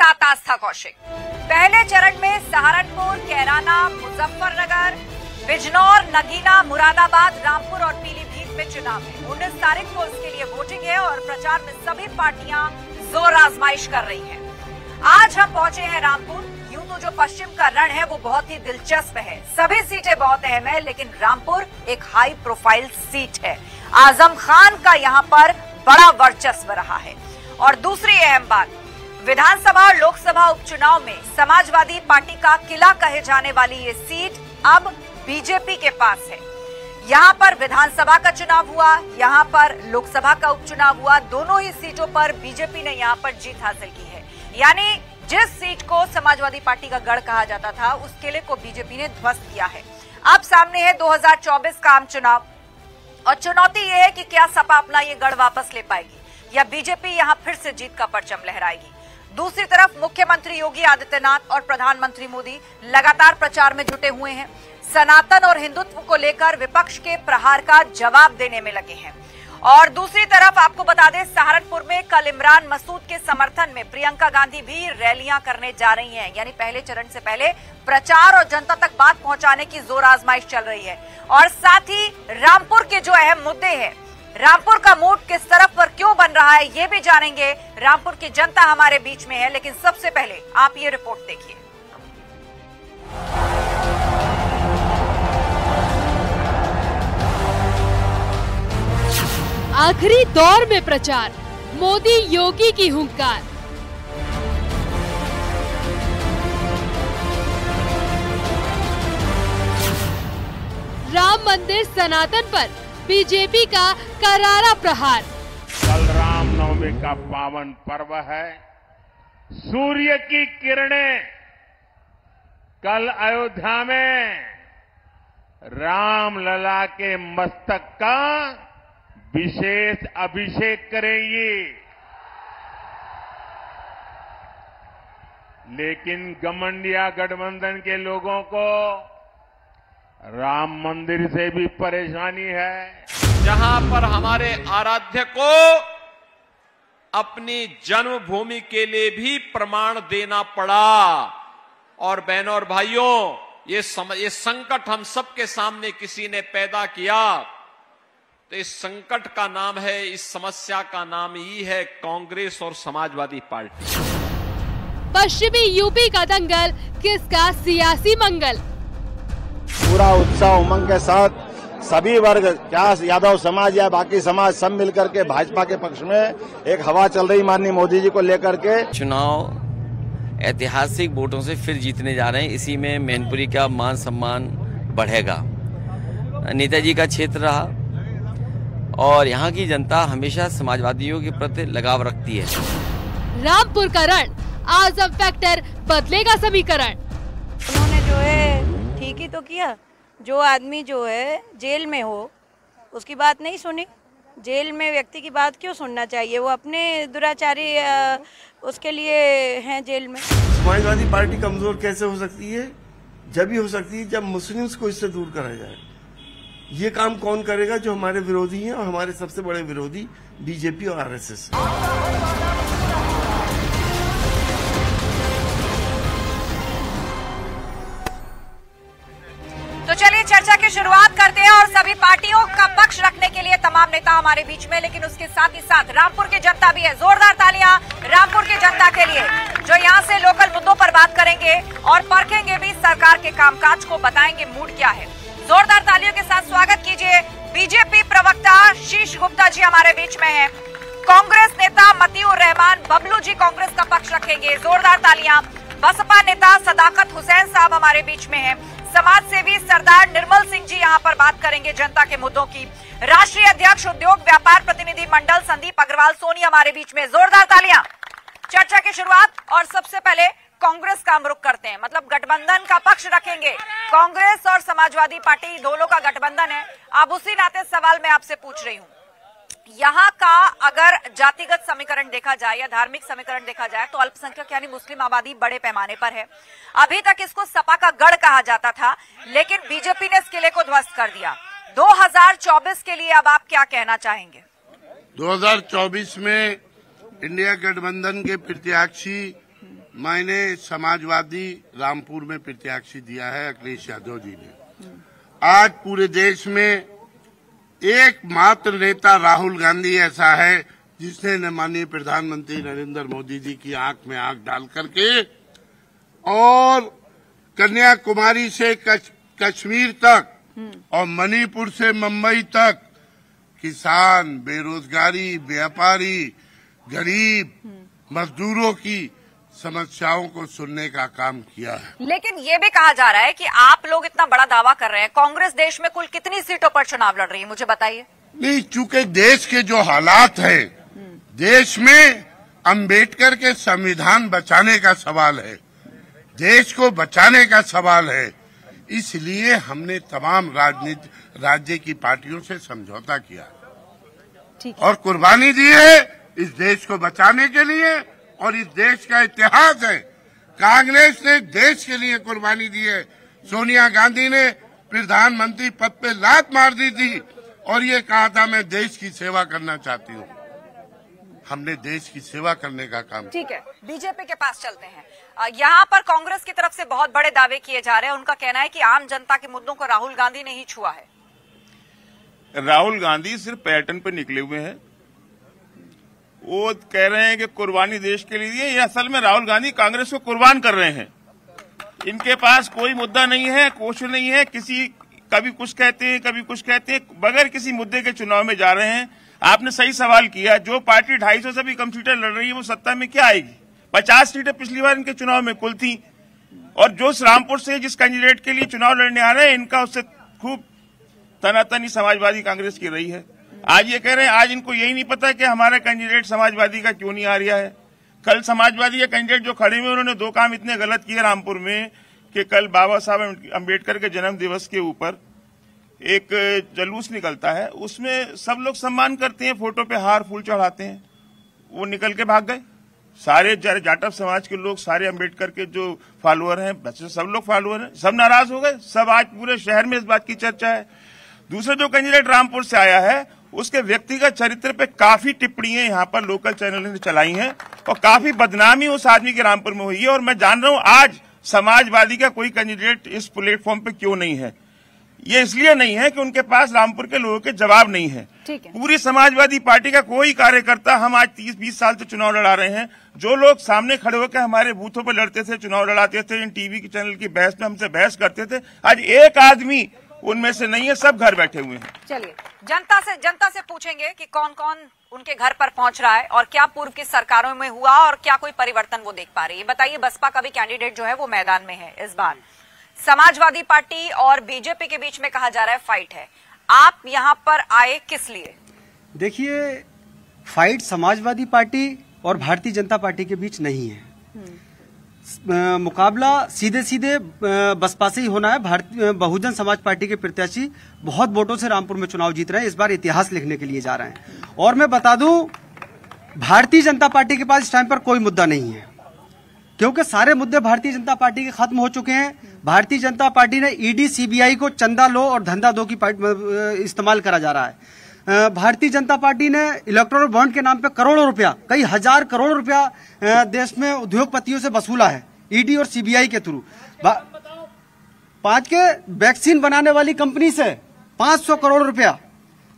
साथ आस्था कौशिक। पहले चरण में सहारनपुर, कैराना, मुजफ्फरनगर, बिजनौर, नगीना, मुरादाबाद, रामपुर और पीलीभीत में चुनाव है। 19 तारीख को इसके लिए वोटिंग है और प्रचार में सभी पार्टियां जोर आजमाइश कर रही हैं। आज हम पहुंचे हैं रामपुर। यूं तो जो पश्चिम का रण है वो बहुत ही दिलचस्प है, सभी सीटें बहुत अहम है, लेकिन रामपुर एक हाई प्रोफाइल सीट है। आजम खान का यहां पर बड़ा वर्चस्व रहा है। और दूसरी अहम बात, विधानसभा और लोकसभा उपचुनाव में समाजवादी पार्टी का किला कहे जाने वाली ये सीट अब बीजेपी के पास है। यहाँ पर विधानसभा का चुनाव हुआ, यहाँ पर लोकसभा का उपचुनाव हुआ, दोनों ही सीटों पर बीजेपी ने यहाँ पर जीत हासिल की है। यानी जिस सीट को समाजवादी पार्टी का गढ़ कहा जाता था, उस किले को बीजेपी ने ध्वस्त किया है। अब सामने है 2024 का आम चुनाव और चुनौती ये है कि क्या सपा अपना ये गढ़ वापस ले पाएगी या बीजेपी यहाँ फिर से जीत का परचम लहराएगी। दूसरी तरफ मुख्यमंत्री योगी आदित्यनाथ और प्रधानमंत्री मोदी लगातार प्रचार में जुटे हुए हैं। सनातन और हिंदुत्व को लेकर विपक्ष के प्रहार का जवाब देने में लगे हैं। और दूसरी तरफ आपको बता दें, सहारनपुर में कल इमरान मसूद के समर्थन में प्रियंका गांधी भी रैलियां करने जा रही हैं। यानी पहले चरण से पहले प्रचार और जनता तक बात पहुंचाने की जोर आजमाइश चल रही है। और साथ ही रामपुर के जो अहम मुद्दे हैं, रामपुर का मूड किस तरफ पर क्यों बन रहा है, ये भी जानेंगे। रामपुर की जनता हमारे बीच में है, लेकिन सबसे पहले आप ये रिपोर्ट देखिए। आखिरी दौर में प्रचार, मोदी योगी की हुंकार। राम मंदिर सनातन पर बीजेपी का करारा प्रहार। कल रामनवमी का पावन पर्व है। सूर्य की किरणें कल अयोध्या में रामलला के मस्तक का विशेष अभिषेक करेंगी। लेकिन गठबंधन गठबंधन के लोगों को राम मंदिर से भी परेशानी है, जहां पर हमारे आराध्य को अपनी जन्मभूमि के लिए भी प्रमाण देना पड़ा। और बहनों और भाइयों, ये संकट हम सबके सामने किसी ने पैदा किया, तो इस संकट का नाम है, इस समस्या का नाम ही है कांग्रेस और समाजवादी पार्टी। पश्चिमी यूपी का दंगल, किसका सियासी मंगल। पूरा उत्साह उमंग के साथ सभी वर्ग, क्या यादव समाज या बाकी समाज, सब मिलकर के भाजपा के पक्ष में एक हवा चल रही माननीय मोदी जी को लेकर के। चुनाव ऐतिहासिक वोटों से फिर जीतने जा रहे हैं। इसी में मैनपुरी का मान सम्मान बढ़ेगा। नेताजी का क्षेत्र रहा और यहाँ की जनता हमेशा समाजवादियों के प्रति लगाव रखती है। रामपुर का रण, आजम फैक्टर बदलेगा समीकरण। उन्होंने जो है ठीक ही तो किया। जो आदमी जो है जेल में हो उसकी बात नहीं सुनी। जेल में व्यक्ति की बात क्यों सुनना चाहिए? वो अपने दुराचारी उसके लिए हैं जेल में। समाजवादी पार्टी कमजोर कैसे हो सकती है? जब ही हो सकती है जब मुस्लिम्स को इससे दूर करा जाए। ये काम कौन करेगा? जो हमारे विरोधी हैं, और हमारे सबसे बड़े विरोधी बीजेपी और आरएसएस। तो चलिए चर्चा की शुरुआत करते हैं और सभी पार्टियों का पक्ष रखने के लिए तमाम नेता हमारे बीच में, लेकिन उसके साथ ही साथ रामपुर की जनता भी है। जोरदार तालियां रामपुर की जनता के लिए, जो यहाँ से लोकल मुद्दों पर बात करेंगे और परखेंगे भी सरकार के कामकाज को, बताएंगे मूड क्या है। जोरदार तालियों के साथ स्वागत कीजिए। बीजेपी प्रवक्ता शीश गुप्ता जी हमारे बीच में हैं। कांग्रेस नेता मतीउर रहमान बबलू जी कांग्रेस का पक्ष रखेंगे। जोरदार तालियां। बसपा नेता सदाकत हुसैन साहब हमारे बीच में हैं। समाज सेवी सरदार निर्मल सिंह जी यहाँ पर बात करेंगे जनता के मुद्दों की। राष्ट्रीय अध्यक्ष उद्योग व्यापार प्रतिनिधि मंडल संदीप अग्रवाल सोनी हमारे बीच में। जोरदार तालियां। चर्चा की शुरुआत और सबसे पहले कांग्रेस का हम रुख करते हैं, मतलब गठबंधन का पक्ष रखेंगे। कांग्रेस और समाजवादी पार्टी दोनों का गठबंधन है। अब उसी नाते सवाल मैं आपसे पूछ रही हूँ, यहाँ का अगर जातिगत समीकरण देखा जाए या धार्मिक समीकरण देखा जाए तो अल्पसंख्यक यानी मुस्लिम आबादी बड़े पैमाने पर है। अभी तक इसको सपा का गढ़ कहा जाता था, लेकिन बीजेपी ने इस किले को ध्वस्त कर दिया। 2024 के लिए अब आप क्या कहना चाहेंगे? 2024 में इंडिया गठबंधन के प्रत्याशी मैंने समाजवादी रामपुर में प्रत्याशी दिया है अखिलेश यादव जी ने। आज पूरे देश में एकमात्र नेता राहुल गांधी ऐसा है जिसने माननीय प्रधानमंत्री नरेंद्र मोदी जी की आंख में आंख डाल करके और कन्याकुमारी से कश्मीर तक और मणिपुर से मुंबई तक किसान, बेरोजगारी, व्यापारी, गरीब, मजदूरों की समस्याओं को सुनने का काम किया है। लेकिन ये भी कहा जा रहा है कि आप लोग इतना बड़ा दावा कर रहे हैं, कांग्रेस देश में कुल कितनी सीटों पर चुनाव लड़ रही है, मुझे बताइए। नहीं, चूंकि देश के जो हालात है, देश में अंबेडकर के संविधान बचाने का सवाल है, देश को बचाने का सवाल है, इसलिए हमने तमाम राज्य की पार्टियों से समझौता किया और कुर्बानी दी है इस देश को बचाने के लिए। और इस देश का इतिहास है, कांग्रेस ने देश के लिए कुर्बानी दी है। सोनिया गांधी ने प्रधानमंत्री पद पे लात मार दी थी और ये कहा था मैं देश की सेवा करना चाहती हूँ। हमने देश की सेवा करने का काम। ठीक है, बीजेपी के पास चलते हैं। यहाँ पर कांग्रेस की तरफ से बहुत बड़े दावे किए जा रहे हैं। उनका कहना है कि आम जनता के मुद्दों को राहुल गांधी ने ही छुआ है। राहुल गांधी सिर्फ पर्यटन पर निकले हुए हैं। वो कह रहे हैं कि कुर्बानी देश के लिए, ये असल में राहुल गांधी कांग्रेस को कुर्बान कर रहे हैं। इनके पास कोई मुद्दा नहीं है, क्वेश्चन नहीं है, कभी कुछ कहते हैं, कभी कुछ कहते हैं, बगैर किसी मुद्दे के चुनाव में जा रहे हैं। आपने सही सवाल किया, जो पार्टी 250 से भी कम सीटें लड़ रही है वो सत्ता में क्या आएगी? 50 सीटें पिछली बार इनके चुनाव में कुल थी। और जो रामपुर से जिस कैंडिडेट के लिए चुनाव लड़ने आ रहे हैं, इनका उससे खूब तनातनी समाजवादी कांग्रेस की रही है। आज ये कह रहे हैं, आज इनको यही नहीं पता कि हमारा कैंडिडेट समाजवादी का क्यों नहीं आ रहा है। कल समाजवादी के कैंडिडेट जो खड़े हुए, उन्होंने 2 काम इतने गलत किए रामपुर में कि कल बाबा साहब अम्बेडकर के जन्म दिवस के ऊपर एक जुलूस निकलता है, उसमें सब लोग सम्मान करते हैं, फोटो पे हार फूल चढ़ाते हैं, वो निकल के भाग गए। सारे जाटव समाज के लोग, सारे अम्बेडकर के जो फॉलोअर हैं, बच्चे सब लोग फॉलोअर हैं, सब नाराज हो गए। सब आज पूरे शहर में इस बात की चर्चा है। दूसरा जो कैंडिडेट रामपुर से आया है, उसके व्यक्तिगत चरित्र पे काफी टिप्पणियां यहाँ पर लोकल चैनल ने चलाई हैं और काफी बदनामी उस आदमी के रामपुर में हुई है। और मैं जान रहा हूं आज समाजवादी का कोई कैंडिडेट इस प्लेटफॉर्म पे क्यों नहीं है। ये इसलिए नहीं है कि उनके पास रामपुर के लोगों के जवाब नहीं है। पूरी समाजवादी पार्टी का कोई कार्यकर्ता, हम आज 30-20 साल से चुनाव लड़ा रहे हैं, जो लोग सामने खड़े होकर हमारे बूथों पर लड़ते थे, चुनाव लड़ाते थे, इन टीवी की चैनल की बहस में हमसे बहस करते थे, आज एक आदमी उनमें से नहीं है, सब घर बैठे हुए हैं। चलिए जनता से पूछेंगे कि कौन कौन उनके घर पर पहुंच रहा है और क्या पूर्व की सरकारों में हुआ और क्या कोई परिवर्तन वो देख पा रही है। बताइए, बसपा का भी कैंडिडेट जो है वो मैदान में है इस बार। समाजवादी पार्टी और बीजेपी के बीच में कहा जा रहा है फाइट है। आप यहाँ पर आए किस लिए? देखिए, फाइट समाजवादी पार्टी और भारतीय जनता पार्टी के बीच नहीं है। मुकाबला सीधे सीधे बसपा से ही होना है। भारतीय बहुजन समाज पार्टी के प्रत्याशी बहुत वोटों से रामपुर में चुनाव जीत रहे हैं, इस बार इतिहास लिखने के लिए जा रहे हैं। और मैं बता दूं, भारतीय जनता पार्टी के पास इस टाइम पर कोई मुद्दा नहीं है, क्योंकि सारे मुद्दे भारतीय जनता पार्टी के खत्म हो चुके हैं। भारतीय जनता पार्टी ने ईडी सीबीआई को चंदा लो और धंधा दो की इस्तेमाल करा जा रहा है। भारतीय जनता पार्टी ने इलेक्टोरल बॉन्ड के नाम पे करोड़ों रुपया, कई हजार करोड़ रुपया देश में उद्योगपतियों से वसूला है ईडी और सीबीआई के थ्रू। 5 के वैक्सीन बनाने वाली कंपनी से 500 करोड़ रुपया,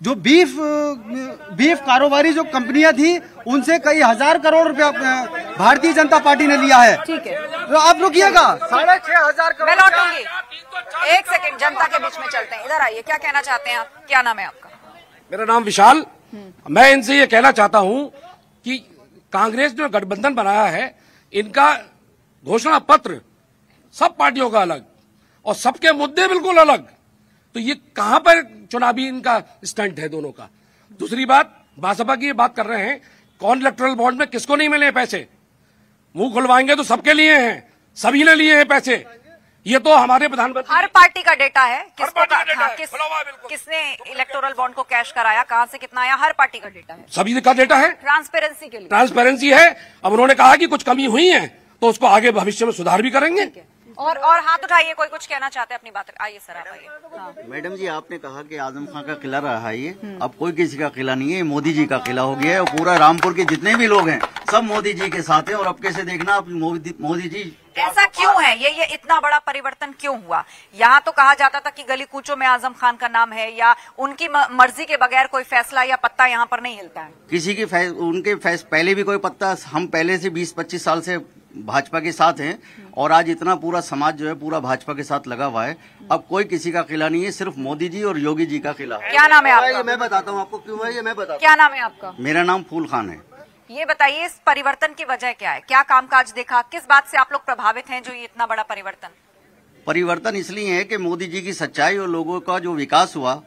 जो बीफ कारोबारी जो कंपनियां थी उनसे कई हजार करोड़ रुपया भारतीय जनता पार्टी ने लिया है। ठीक है, तो आप रुकिएगा, 6,500 करोड़। मैं लौटूंगी, एक सेकंड, जनता के बीच में चलते हैं। इधर आइए, क्या कहना चाहते हैं आप? क्या नाम है आपका? मेरा नाम विशाल। मैं इनसे ये कहना चाहता हूं कि कांग्रेस जो गठबंधन बनाया है, इनका घोषणा पत्र सब पार्टियों का अलग और सबके मुद्दे बिल्कुल अलग, तो ये कहां पर चुनावी इनका स्टंट है दोनों का। दूसरी बात, भाजपा की ये बात कर रहे हैं, कौन इलेक्टोरल बॉन्ड में किसको नहीं मिले पैसे? मुंह खुलवाएंगे तो सबके लिए हैं, सभी ने लिए हैं पैसे। ये तो हमारे प्रधानमंत्री, हर पार्टी का डेटा है, किसने इलेक्टोरल बॉन्ड को कैश कराया, कहां से कितना आया, हर पार्टी का डेटा है, सभी का डेटा है, ट्रांसपेरेंसी के लिए ट्रांसपेरेंसी है। अब उन्होंने कहा कि कुछ कमी हुई है तो उसको आगे भविष्य में सुधार भी करेंगे। और हाथ उठाइए, कोई कुछ कहना चाहते हैं अपनी बात। आइए सर, आप आइए। हाँ। मैडम जी, आपने कहा कि आजम खां का किला रहा है ये, अब कोई किसी का किला नहीं है, मोदी जी का किला हो गया है। और पूरा रामपुर के जितने भी लोग हैं सब मोदी जी के साथ हैं। और अब कैसे देखना आप, मोदी जी ऐसा क्यों है? ये इतना बड़ा परिवर्तन क्यों हुआ? यहाँ तो कहा जाता था कि गली कूचों में आजम खान का नाम है, या उनकी मर्जी के बगैर कोई फैसला या पत्ता यहाँ पर नहीं हिलता है। किसी की उनके पहले भी कोई पत्ता, हम पहले से 20-25 साल से भाजपा के साथ हैं और आज इतना पूरा समाज जो है पूरा भाजपा के साथ लगा हुआ है। अब कोई किसी का किला नहीं है, सिर्फ मोदी जी और योगी जी का किला है। क्या नाम है आपका? मैं बताता हूँ आपको क्यों है ये, मैं बताता हूँ। क्या नाम है आपका? मेरा नाम फूल खान है। ये बताइए, इस परिवर्तन की वजह क्या है? क्या कामकाज देखा? किस बात से आप लोग प्रभावित हैं जो ये इतना बड़ा परिवर्तन इसलिए है कि मोदी जी की सच्चाई और लोगों का जो विकास हुआ,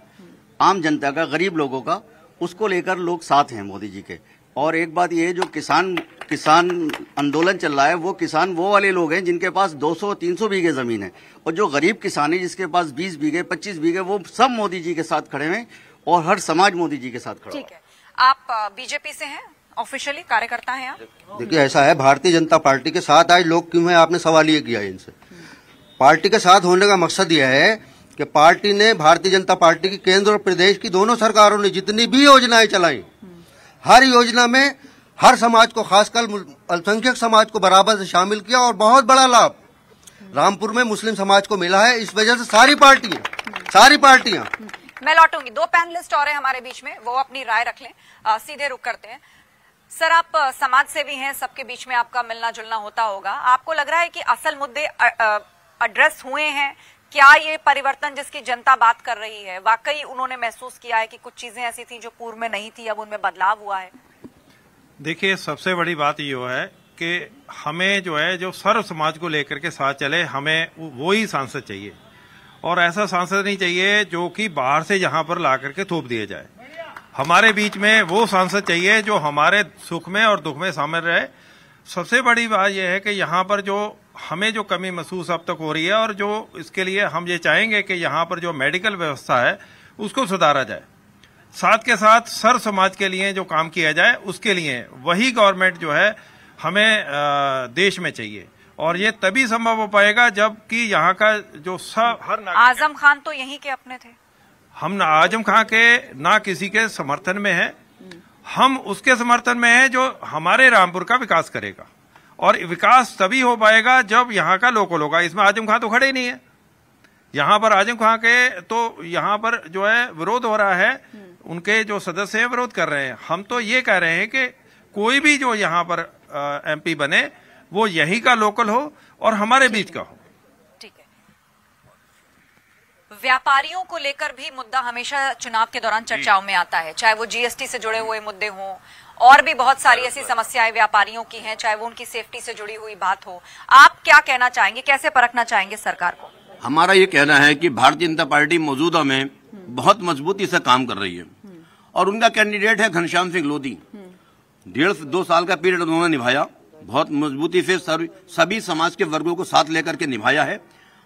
आम जनता का, गरीब लोगों का, उसको लेकर लोग साथ हैं मोदी जी के। और एक बात ये, जो किसान आंदोलन चल रहा है, वो किसान वो वाले लोग हैं जिनके पास 200-300 बीघे जमीन है, और जो गरीब किसान है जिसके पास 20 बीघे 25 बीघे, वो सब मोदी जी के साथ खड़े हैं और हर समाज मोदी जी के साथ खड़ा है। ठीक है, आप बीजेपी से हैं, ऑफिशियली कार्यकर्ता हैं आप? देखिए, ऐसा है, भारतीय जनता पार्टी के साथ आज लोग क्यों है, आपने सवाल ये किया इनसे। पार्टी के साथ होने का मकसद यह है कि पार्टी ने, भारतीय जनता पार्टी की केंद्र और प्रदेश की दोनों सरकारों ने जितनी भी योजनाएं चलाई, हर योजना में हर समाज को, खासकर अल्पसंख्यक समाज को बराबर से शामिल किया और बहुत बड़ा लाभ रामपुर में मुस्लिम समाज को मिला है। इस वजह से सारी पार्टियां मैं लौटूंगी। 2 पैनलिस्ट और हैं हमारे बीच में, वो अपनी राय रख लें। सीधे रुक करते हैं। सर, आप समाज सेवी हैं, सबके बीच में आपका मिलना जुलना होता होगा। आपको लग रहा है कि असल मुद्दे एड्रेस हुए हैं? क्या ये परिवर्तन जिसकी जनता बात कर रही है, वाकई उन्होंने महसूस किया है कि कुछ चीजें ऐसी थी जो पूर्व में नहीं थी, अब उनमें बदलाव हुआ है? देखिए, सबसे बड़ी बात ये है कि हमें जो है, जो सर्व समाज को लेकर के साथ चले, हमें वो ही सांसद चाहिए। और ऐसा सांसद नहीं चाहिए जो कि बाहर से यहाँ पर ला करके थोप दिए जाए। हमारे बीच में वो सांसद चाहिए जो हमारे सुख में और दुख में शामिल रहे। सबसे बड़ी बात यह है कि यहाँ पर जो हमें जो कमी महसूस अब तक हो रही है, और जो इसके लिए हम ये चाहेंगे कि यहाँ पर जो मेडिकल व्यवस्था है उसको सुधारा जाए, साथ के साथ सर्व समाज के लिए जो काम किया जाए उसके लिए वही गवर्नमेंट जो है हमें देश में चाहिए। और ये तभी संभव हो पाएगा जबकि यहाँ का जो हर आजम खान तो यहीं के अपने थे। हम आजम खान के ना किसी के समर्थन में है, हम उसके समर्थन में है जो हमारे रामपुर का विकास करेगा। और विकास तभी हो पाएगा जब यहाँ का लोकल होगा। इसमें आजम खान तो खड़े ही नहीं है। यहाँ पर आजम खान के तो यहाँ पर जो है विरोध हो रहा है, उनके जो सदस्य हैं विरोध कर रहे हैं। हम तो ये कह रहे हैं कि कोई भी जो यहाँ पर एमपी बने वो यही का लोकल हो और हमारे बीच का हो। ठीक है। व्यापारियों को लेकर भी मुद्दा हमेशा चुनाव के दौरान चर्चाओं में आता है, चाहे वो जीएसटी से जुड़े हुए मुद्दे हों, और भी बहुत सारी ऐसी समस्याएं व्यापारियों की हैं, चाहे वो उनकी सेफ्टी से जुड़ी हुई बात हो। आप क्या कहना चाहेंगे, कैसे परखना चाहेंगे सरकार को? हमारा ये कहना है कि भारतीय जनता पार्टी मौजूदा में बहुत मजबूती से काम कर रही है और उनका कैंडिडेट है घनश्याम सिंह लोधी। 1.5-2 साल का पीरियड उन्होंने निभाया, बहुत मजबूती से सभी समाज के वर्गों को साथ लेकर के निभाया है।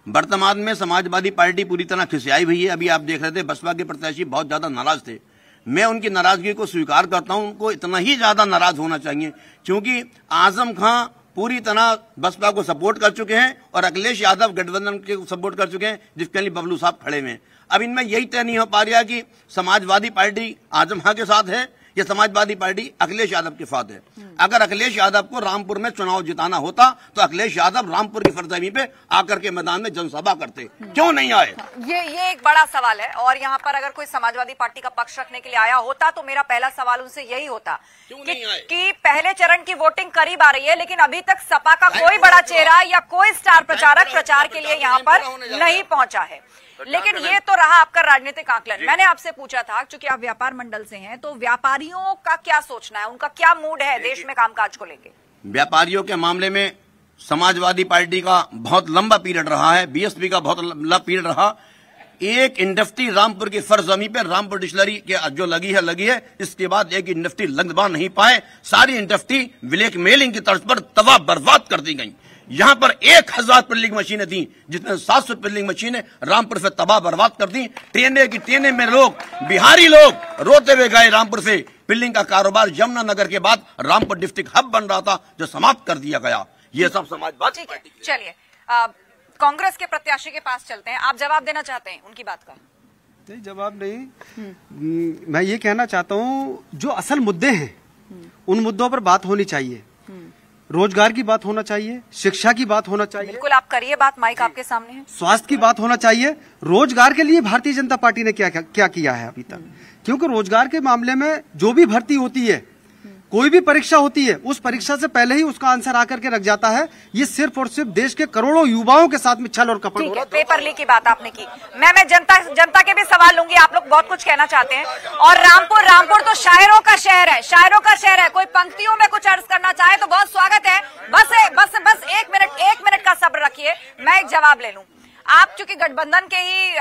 वर्तमान में समाजवादी पार्टी पूरी तरह खिसियाई हुई है। अभी आप देख रहे थे बसपा के प्रत्याशी बहुत ज्यादा नाराज थे। मैं उनकी नाराजगी को स्वीकार करता हूं, उनको इतना ही ज्यादा नाराज होना चाहिए क्योंकि आजम खां पूरी तरह बसपा को सपोर्ट कर चुके हैं और अखिलेश यादव गठबंधन के सपोर्ट कर चुके हैं, जिसके लिए बबलू साहब खड़े हुए हैं। अब इनमें यही तय नहीं हो पा रहा कि समाजवादी पार्टी आजम खां के साथ है या समाजवादी पार्टी अखिलेश यादव के साथ है। अगर अखिलेश यादव को रामपुर में चुनाव जिताना होता तो अखिलेश यादव रामपुर की सरजमीन पे आकर के मैदान में जनसभा करते, क्यों नहीं आए? ये एक बड़ा सवाल है। और यहाँ पर अगर कोई समाजवादी पार्टी का पक्ष रखने के लिए आया होता तो मेरा पहला सवाल उनसे यही होता कि पहले चरण की वोटिंग करीब आ रही है, लेकिन अभी तक सपा का कोई बड़ा चेहरा या कोई स्टार प्रचारक प्रचार के लिए यहाँ पर नहीं पहुंचा है। लेकिन ये तो रहा आपका राजनीतिक आकलन। मैंने आपसे पूछा था, क्योंकि आप व्यापार मंडल से हैं, तो व्यापारियों का क्या सोचना है, उनका क्या मूड है देश में कामकाज को लेके? व्यापारियों के मामले में समाजवादी पार्टी का बहुत लंबा पीरियड रहा है, बीएसपी का बहुत लंबा पीरियड रहा। एक इंडस्ट्री रामपुर की फर्जमी पे रामपुर डिस्टिलरी के जो लगी है, इसके बाद एक इंडस्ट्री लगवा नहीं पाए। सारी इंडस्ट्री ब्लैक मेलिंग की तर्ज पर तबाह बर्बाद कर दी गई। यहाँ पर 1000 पिल्लिंग मशीनें थी, जितने 700 पिल्लिंग मशीनें रामपुर से तबाह बर्बाद कर दी। ट्रेने में लोग, बिहारी लोग रोते हुए गए रामपुर से। पिल्लिंग का कारोबार यमुनानगर के बाद रामपुर डिस्ट्रिक्ट हब बन रहा था, जो समाप्त कर दिया गया। ये सब समाजवादी पार्टी। चलिए, कांग्रेस के प्रत्याशी के पास चलते हैं। आप जवाब देना चाहते हैं उनकी बात का? नहीं, जवाब नहीं। मैं ये कहना चाहता हूँ जो असल मुद्दे हैं उन मुद्दों पर बात होनी चाहिए। रोजगार की बात होना चाहिए, शिक्षा की बात होना चाहिए। बिल्कुल, आप करिए बात, माइक आपके सामने है। स्वास्थ्य की बात होना चाहिए। रोजगार के लिए भारतीय जनता पार्टी ने क्या किया है अभी तक? क्योंकि रोजगार के मामले में जो भी भर्ती होती है, कोई भी परीक्षा होती है, उस परीक्षा से पहले ही उसका आंसर आकर के रख जाता है। ये सिर्फ और सिर्फ देश के करोड़ों युवाओं के साथ में छल और कपट हो रहा है। पेपर लीक की बात आपने की, मैं जनता के भी सवाल लूंगी। आप लोग बहुत कुछ कहना चाहते हैं। और रामपुर तो शायरों का शहर है, शायरों का शहर है। कोई पंक्तियों में कुछ अर्ज करना चाहे तो बहुत स्वागत है। बस एक मिनट का सब्र रखिए, मैं एक जवाब ले लूं। आप चूंकि गठबंधन के ही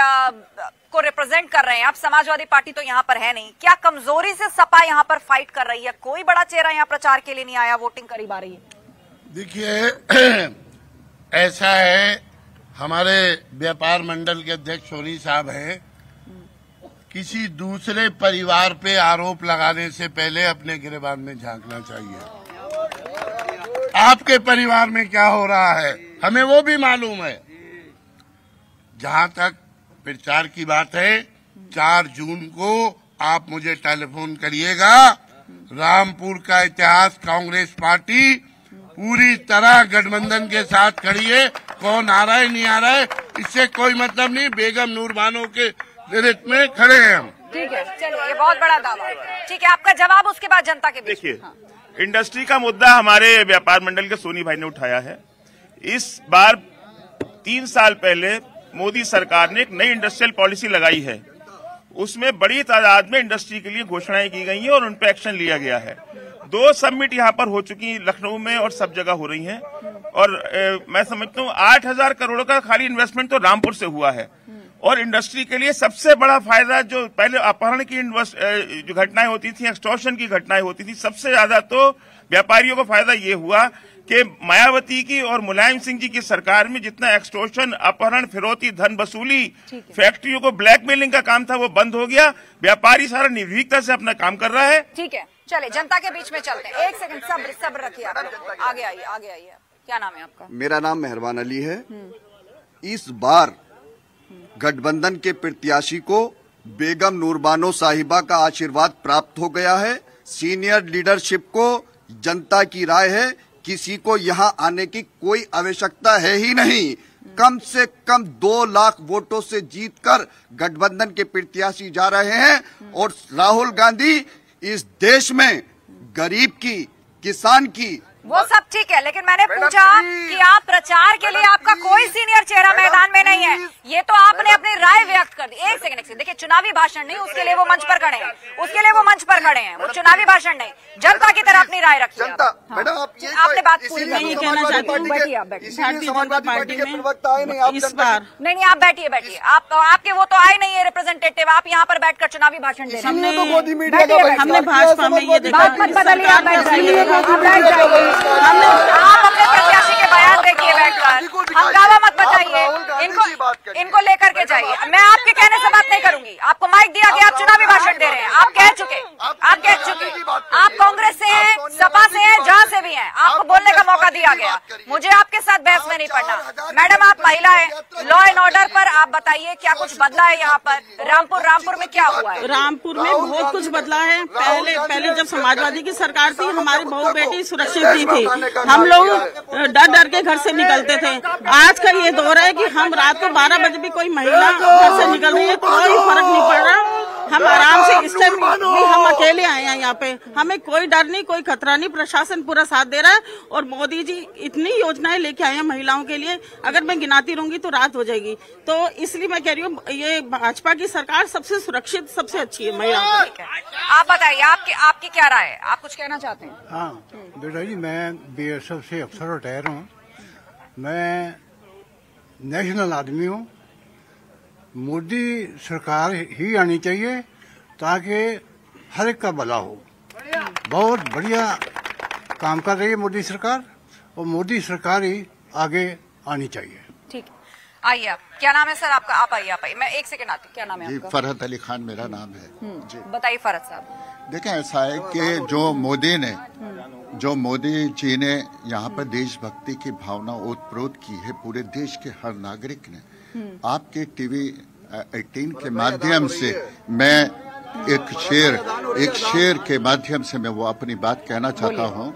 को रिप्रेजेंट कर रहे हैं, आप समाजवादी पार्टी तो यहाँ पर है नहीं, क्या कमजोरी से सपा यहाँ पर फाइट कर रही है? कोई बड़ा चेहरा यहाँ प्रचार के लिए नहीं आया, वोटिंग करीब आ रही है? देखिए, ऐसा है, हमारे व्यापार मंडल के अध्यक्ष सोनी साहब हैं। किसी दूसरे परिवार पे आरोप लगाने से पहले अपने गिरेबान में झांकना चाहिए। आपके परिवार में क्या हो रहा है हमें वो भी मालूम है। जहां तक प्रचार की बात है, 4 जून को आप मुझे टेलीफोन करिएगा। रामपुर का इतिहास, कांग्रेस पार्टी पूरी तरह गठबंधन के साथ खड़ी है। कौन आ रहा है नहीं आ रहा है इससे कोई मतलब नहीं, बेगम नूर बानो के नेतृत्व में खड़े हैं हम। ठीक है, चलिए, ये बहुत बड़ा दावा है। ठीक है, आपका जवाब उसके बाद जनता के बीच। देखिए, इंडस्ट्री का मुद्दा हमारे व्यापार मंडल के सोनी भाई ने उठाया है। इस बार 3 साल पहले मोदी सरकार ने एक नई इंडस्ट्रियल पॉलिसी लगाई है। उसमें बड़ी तादाद में इंडस्ट्री के लिए घोषणाएं की गई हैं और उन पर एक्शन लिया गया है। 2 समिट यहाँ पर हो चुकी, लखनऊ में और सब जगह हो रही हैं। और मैं समझता हूँ 8,000 करोड़ का खाली इन्वेस्टमेंट तो रामपुर से हुआ है। और इंडस्ट्री के लिए सबसे बड़ा फायदा, जो पहले अपहरण की जो घटनाएं होती थी, एक्सटॉर्शन की घटनाएं होती थी, सबसे ज्यादा तो व्यापारियों को फायदा ये हुआ कि मायावती की और मुलायम सिंह जी की सरकार में जितना एक्सटॉर्शन, अपहरण, फिरौती, धन वसूली, फैक्ट्रियों को ब्लैकमेलिंग का काम था, वो बंद हो गया। व्यापारी सारा निर्भीकता से अपना काम कर रहा है। ठीक है, चले जनता के बीच में चलते हैं। 1 सेकंड सब्र रखिए आप लोग। आगे आइए। क्या नाम है आपका? मेरा नाम मेहरबान अली है। इस बार गठबंधन के प्रत्याशी को बेगम नूरबानो साहिबा का आशीर्वाद प्राप्त हो गया है। सीनियर लीडरशिप को जनता की राय है, किसी को यहां आने की कोई आवश्यकता है ही नहीं। कम से कम 2 लाख वोटों से जीतकर गठबंधन के प्रत्याशी जा रहे हैं। और राहुल गांधी इस देश में गरीब की, किसान की, वो सब ठीक है, लेकिन मैंने पूछा कि आप प्रचार के लिए आपका कोई सीनियर चेहरा मैदान में नहीं है। ये तो आपने अपनी राय व्यक्त कर दी। एक सेकंड, देखिए, चुनावी भाषण नहीं, उसके लिए वो मंच पर खड़े हैं, वो चुनावी भाषण नहीं, जनता की तरह अपनी राय रखिए। मैडम, आपने बात पूरी मैं ये कहना चाहती हूँ, बैठिए आप, भारतीय जनता पार्टी में इस बार नहीं, आप बैठिए। आप आपके वो तो आए नहीं है रिप्रेजेंटेटिव, आप यहाँ पर बैठकर चुनावी भाषण दे रहे हैं। हमने भाजपा में ये देखा, आप अपने प्रत्याशी के बयान देखिए बैठकर, हंगामा मत बताइए। इनको लेकर के जाइए। मैं आपके कहने से बात नहीं करूंगी। आपको माइक दिया गया, आप चुनावी भाषण दे रहे हैं। आप कह चुके, आप कांग्रेस से हैं, सपा से हैं, जहां से भी हैं, आपको बोलने का मौका दिया गया। मुझे आपके साथ बहस में नहीं पड़ना। मैडम, आप महिला है, लॉ एंड ऑर्डर पर आप बताइए, क्या कुछ बदला है यहाँ पर? रामपुर में क्या हुआ है? रामपुर में बहुत कुछ बदला है। पहले जब समाजवादी की सरकार थी, हमारी बहू बेटी सुरक्षित नहीं थी, हम लोग डर के घर से निकलते थे। आज का ये दौर है कि हम रात को 12 बजे भी कोई महिला घर से निकल रही है, कोई फर्क नहीं पड़ रहा। हम आराम से, इस टाइम भी हम अकेले आए हैं यहाँ पे, हमें कोई डर नहीं, कोई खतरा नहीं, प्रशासन पूरा साथ दे रहा है। और मोदी जी इतनी योजनाएं लेके आए हैं महिलाओं के लिए, अगर मैं गिनाती रहूंगी तो रात हो जाएगी। तो इसलिए मैं कह रही हूँ, ये भाजपा की सरकार सबसे सुरक्षित, सबसे अच्छी है महिलाओं के लिए। आप बताइए, आपकी क्या राय है? आप कुछ कहना चाहते हैं? हाँ बेटा जी, मैं BSF से अफसर रिटायर हूँ। मैं नेशनल आदमी हूँ। मोदी सरकार ही आनी चाहिए ताकि हर एक का भला हो। बहुत बढ़िया काम कर रही है मोदी सरकार, और मोदी सरकार ही आगे आनी चाहिए। ठीक, आइए आप। क्या नाम है सर आपका? आप आइए। मैं 1 सेकंड आती। क्या नाम है आपका? फरहत अली खान मेरा नाम है। बताइए फरहत साहब। देखें, ऐसा है कि जो मोदी ने जो मोदी जी ने यहाँ पर देशभक्ति की भावना ओतप्रोत की है पूरे देश के हर नागरिक ने, आपके टीवी 18 के माध्यम से मैं एक शेर के माध्यम से मैं वो अपनी बात कहना चाहता हूँ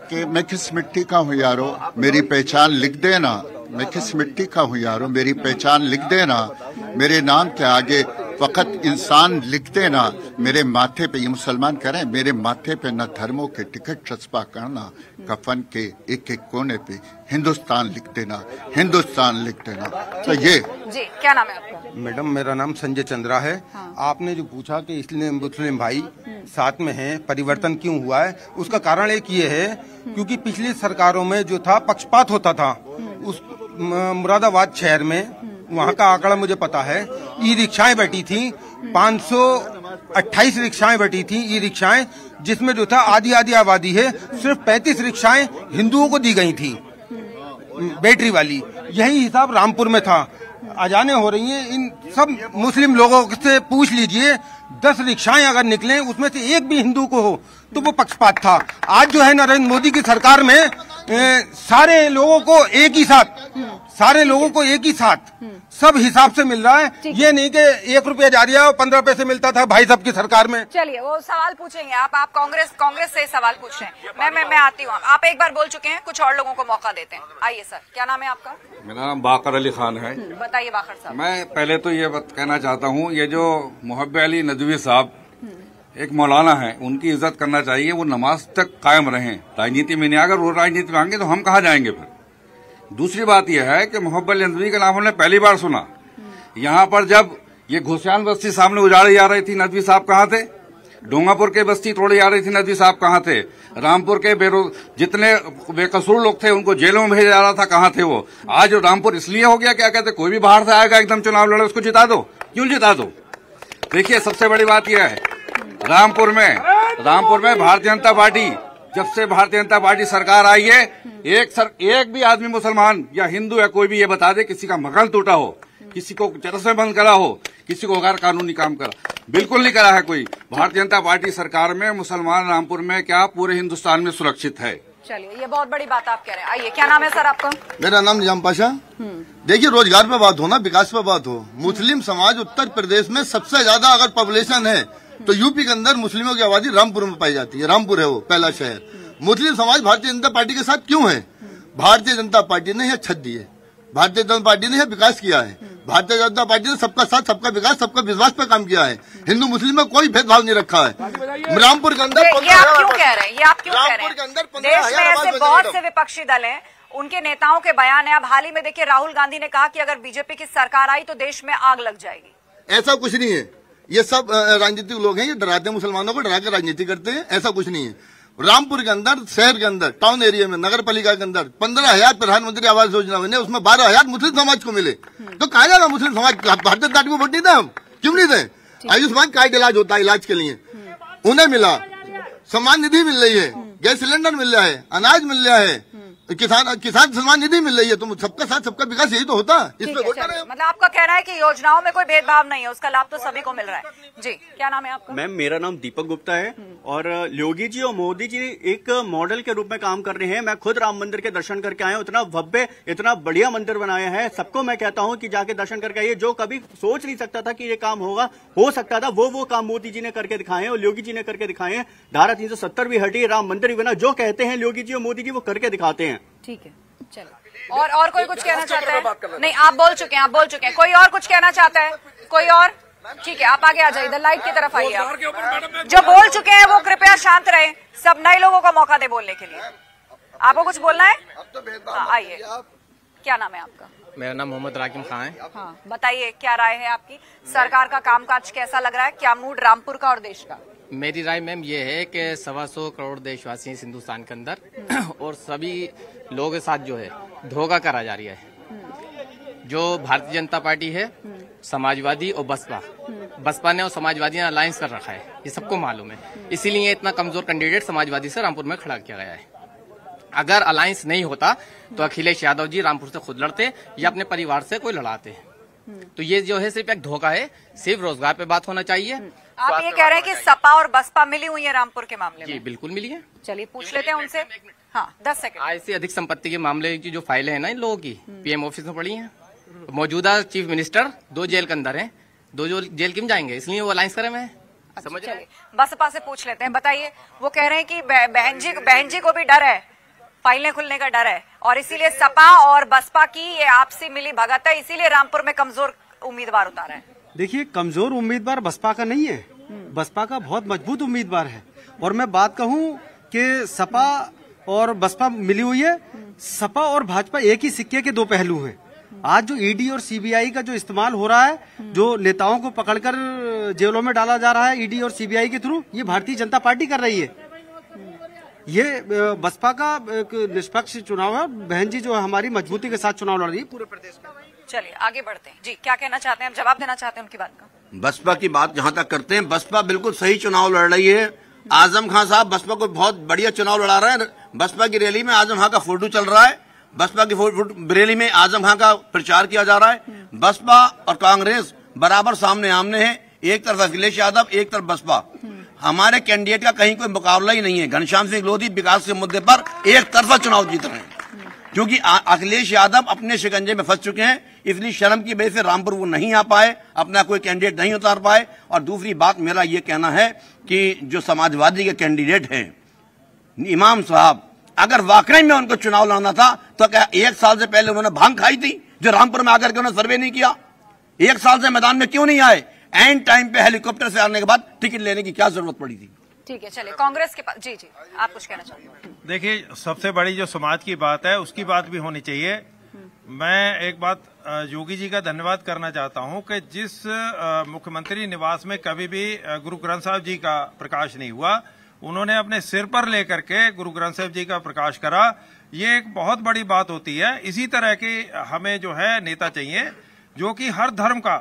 कि मैं किस मिट्टी का हूँ यारो, मेरी पहचान लिख देना। मैं किस मिट्टी का हूँ यारो, मेरी पहचान लिख देना। मेरे नाम के आगे फकत इंसान लिख देना। मेरे माथे पे, ये मुसलमान करें, मेरे माथे पे न धर्मों के टिकट चस्पा करना। कफन के एक एक कोने पे हिंदुस्तान लिख देना, हिंदुस्तान लिख देना। तो ये जी, क्या नाम है आपका? मैडम, मेरा नाम संजय चंद्रा है। हाँ। आपने जो पूछा कि इसलिए मुस्लिम भाई साथ में हैं, परिवर्तन क्यों हुआ है, उसका कारण एक ये है क्योंकि पिछली सरकारों में जो था पक्षपात होता था। उस मुरादाबाद शहर में, वहाँ का आंकड़ा मुझे पता है, ई रिक्शाएं बैठी थी, 528 रिक्शाएं बैठी थी ई रिक्शाएं, जिसमें जो था आधी आबादी है, सिर्फ 35 रिक्शाएं हिंदुओं को दी गई थी बैटरी वाली। यही हिसाब रामपुर में था। अजाने हो रही हैं, इन सब मुस्लिम लोगों से पूछ लीजिए, 10 रिक्शाएं अगर निकले उसमें से एक भी हिंदू को हो तो वो पक्षपात था। आज जो है नरेंद्र मोदी की सरकार में सारे लोगों को एक ही साथ सब हिसाब से मिल रहा है। ये नहीं कि 1 रुपया जारिया और 15 पैसे मिलता था भाई साहब की सरकार में। चलिए, वो सवाल पूछेंगे आप कांग्रेस से सवाल पूछ रहे हैं। मैं आती हूँ। आप एक बार बोल चुके हैं, कुछ और लोगों को मौका देते हैं। आइए सर, क्या नाम है आपका? मेरा नाम बाकर अली खान है। बताइए बाकर साहब। मैं पहले तो ये कहना चाहता हूँ, ये जो मोहब्बे अली नदवी साहब एक मौलाना है, उनकी इज्जत करना चाहिए। वो नमाज तक कायम रहें, राजनीति में नहीं। अगर वो राजनीति में आएंगे तो हम कहाँ जाएंगे फिर। दूसरी बात यह है कि मोहब्बे अली नदवी का नाम हमने पहली बार सुना। यहाँ पर जब ये घोसियान बस्ती सामने उजाड़ी जा रही थी, नदवी साहब कहाँ थे? डोंगापुर के बस्ती तोड़ी जा रही थी, नदवी साहब कहाँ थे? रामपुर के जितने बेकसूर लोग थे उनको जेलों में भेजा जा रहा था, कहाँ थे वो? आज रामपुर इसलिए हो गया, क्या कहते, कोई भी बाहर से आएगा एकदम चुनाव लड़े, उसको जिता दो। क्यों जिता दो? देखिए, सबसे बड़ी बात यह है, रामपुर में भारतीय जनता पार्टी, जब से भारतीय जनता पार्टी सरकार आई है, एक भी आदमी मुसलमान या हिंदू या कोई भी ये बता दे किसी का मकान टूटा हो, किसी को चरस में बंद करा हो, किसी को गैर कानूनी काम करा, बिल्कुल नहीं करा है कोई। भारतीय जनता पार्टी सरकार में मुसलमान रामपुर में क्या पूरे हिंदुस्तान में सुरक्षित है। चलिए, ये बहुत बड़ी बात आप कह रहे हैं। आइए, क्या नाम है सर आपका? मेरा नाम निजाम पाशा। देखिए, रोजगार पे बात हो ना, विकास पे बात हो। मुस्लिम समाज उत्तर प्रदेश में सबसे ज्यादा अगर पॉपुलेशन है तो यूपी के अंदर मुस्लिमों की आबादी रामपुर में पाई जाती है। रामपुर है वो पहला शहर। मुस्लिम समाज भारतीय जनता पार्टी के साथ क्यों है? भारतीय जनता पार्टी ने यह छत दी है, भारतीय जनता पार्टी ने यह विकास किया है, भारतीय जनता पार्टी ने सबका साथ, सबका विकास, सबका विश्वास पे काम किया है। हिंदू मुस्लिम में कोई भेदभाव नहीं रखा है। रामपुर के अंदर ये आप क्यों कह रहे हैं? देश में ऐसे बहुत से विपक्षी दल हैं, उनके नेताओं के बयान है। अब हाल ही में देखिए, राहुल गांधी ने कहा कि अगर बीजेपी की सरकार आई तो देश में आग लग जाएगी। ऐसा कुछ नहीं है। ये सब राजनीतिक लोग हैं, ये डराते हैं मुसलमानों को, डरा के राजनीति करते हैं। ऐसा कुछ नहीं है। रामपुर के अंदर, शहर के अंदर, टाउन एरिया में, नगर पालिका के अंदर 15,000 प्रधानमंत्री आवास योजना बने, उसमें 12,000 मुस्लिम समाज को मिले। तो कहा जाएगा मुस्लिम समाज? भारतीय जनता पार्टी को वोट नहीं थे हम? क्यों नहीं थे? आयुष्मान कार्ड इलाज होता है, इलाज के लिए उन्हें मिला। सम्मान निधि मिल रही है, गैस सिलेंडर मिल रहा है, अनाज मिल रहा है, किसान सम्मान निधि मिल रही है। तो सबका साथ, सबका विकास, यही तो होता है। इस पे वोट करें। मतलब आपका कहना है कि योजनाओं में कोई भेदभाव नहीं है, उसका लाभ तो सभी को मिल रहा है। जी, क्या नाम है आपका? मैम, मेरा नाम दीपक गुप्ता है और योगी जी और मोदी जी एक मॉडल के रूप में काम कर रहे हैं। मैं खुद राम मंदिर के दर्शन करके आया हूँ। इतना भव्य, इतना बढ़िया मंदिर बनाया है। सबको मैं कहता हूँ कि जाके दर्शन करके आइए। जो कभी सोच नहीं सकता था कि ये काम होगा, हो सकता था, वो काम मोदी जी ने करके दिखाए हैं और योगी जी ने करके दिखाए हैं। धारा 370 भी हटी, राम मंदिर भी बना। जो कहते हैं योगी जी और मोदी जी, वो करके दिखाते हैं। ठीक है, चलो। और कोई कुछ कहना चाहता है? नहीं, आप बोल चुके हैं। कोई और कुछ कहना चाहता है? कोई और? ठीक है, आप आगे आ जाइए, इधर लाइट की तरफ आइए। आप जो बोल चुके हैं वो कृपया शांत रहे, सब नए लोगों को मौका दे बोलने के लिए। आपको कुछ बोलना है? आइए, क्या नाम है आपका? मेरा नाम मोहम्मद राकिम खान है। हाँ, बताइए, क्या राय है आपकी? सरकार का कामकाज कैसा लग रहा है? क्या मूड रामपुर का और देश का? मेरी राय मैम ये है कि 125 करोड़ देशवासी हैं हिंदुस्तान के अंदर और सभी लोगों के साथ जो है धोखा करा जा रहा है। जो भारतीय जनता पार्टी है, समाजवादी और बसपा ने और समाजवादी ने अलायंस कर रखा है, ये सबको मालूम है। इसीलिए इतना कमजोर कैंडिडेट समाजवादी से रामपुर में खड़ा किया गया है। अगर अलायंस नहीं होता तो अखिलेश यादव जी रामपुर से खुद लड़ते या अपने परिवार से कोई लड़ाते। तो ये जो है सिर्फ एक धोखा है। सिर्फ रोजगार पे बात होना चाहिए, आप ये कह रहे हैं कि सपा और बसपा मिली हुई है रामपुर के मामले में? जी बिल्कुल मिली है। चलिए पूछ लेते हैं उनसे। हाँ 10 सेकंड। आज से अधिक संपत्ति के मामले की जो फाइलें हैं ना इन लोगों की पीएम ऑफिस में पड़ी हैं। मौजूदा चीफ मिनिस्टर 2 जेल के अंदर हैं, 2 जेल क्यों जाएंगे, इसलिए वो अलायंस करें। मैं समझ रहे हैं। बसपा से पूछ लेते हैं। बताइए, वो कह रहे हैं कि बहन जी को भी डर है, फाइलें खुलने का डर है, और इसीलिए सपा और बसपा की ये आपसी मिली भगत है, इसीलिए रामपुर में कमजोर उम्मीदवार उतारा है। देखिए, कमजोर उम्मीदवार बसपा का नहीं है, बसपा का बहुत मजबूत उम्मीदवार है। और मैं बात कहूं कि सपा और बसपा मिली हुई है, सपा और भाजपा एक ही सिक्के के 2 पहलू हैं। आज जो ईडी और सीबीआई का जो इस्तेमाल हो रहा है, जो नेताओं को पकड़कर जेलों में डाला जा रहा है ईडी और सीबीआई के थ्रू, ये भारतीय जनता पार्टी कर रही है। ये बसपा का एक निष्पक्ष चुनाव है। बहन जी जो हमारी मजबूती के साथ चुनाव लड़ रही है पूरे प्रदेश में। चलिए आगे बढ़ते हैं। जी क्या कहना चाहते हैं, जवाब देना चाहते हैं उनकी बात का? बसपा की बात जहां तक करते हैं, बसपा बिल्कुल सही चुनाव लड़ रही है। आजम खान साहब बसपा को बहुत बढ़िया चुनाव लड़ा रहे हैं। बसपा की रैली में आजम खान का फोटो चल रहा है, बसपा की रैली में आजम खान का प्रचार किया जा रहा है। बसपा और कांग्रेस बराबर सामने आमने हैं, एक तरफ अखिलेश यादव, एक तरफ बसपा। हमारे कैंडिडेट का कहीं कोई मुकाबला ही नहीं है। घनश्याम सिंह लोधी विकास के मुद्दे पर एक तरफा चुनाव जीत रहे हैं, क्योंकि अखिलेश यादव अपने शिकंजे में फंस चुके हैं, इसलिए शर्म की वजह से रामपुर वो नहीं आ पाए, अपना कोई कैंडिडेट नहीं उतार पाए। और दूसरी बात मेरा ये कहना है कि जो समाजवादी के कैंडिडेट हैं इमाम साहब, अगर वाकई में उनको चुनाव लड़ना था तो क्या 1 साल से पहले उन्होंने भांग खाई थी जो रामपुर में आकर के उन्होंने सर्वे नहीं किया? 1 साल से मैदान में क्यों नहीं आए? एंड टाइम पे हेलीकॉप्टर से आने के बाद टिकट लेने की क्या जरूरत पड़ी थी? ठीक है, चलिए कांग्रेस के पास। जी जी आप कुछ कहना चाहते हैं? देखिए, सबसे बड़ी जो समाज की बात है उसकी बात भी होनी चाहिए। मैं एक बात योगी जी का धन्यवाद करना चाहता हूं कि जिस मुख्यमंत्री निवास में कभी भी गुरु ग्रंथ साहब जी का प्रकाश नहीं हुआ, उन्होंने अपने सिर पर लेकर के गुरु ग्रंथ साहब जी का प्रकाश करा। ये एक बहुत बड़ी बात होती है। इसी तरह की हमें जो है नेता चाहिए जो कि हर धर्म का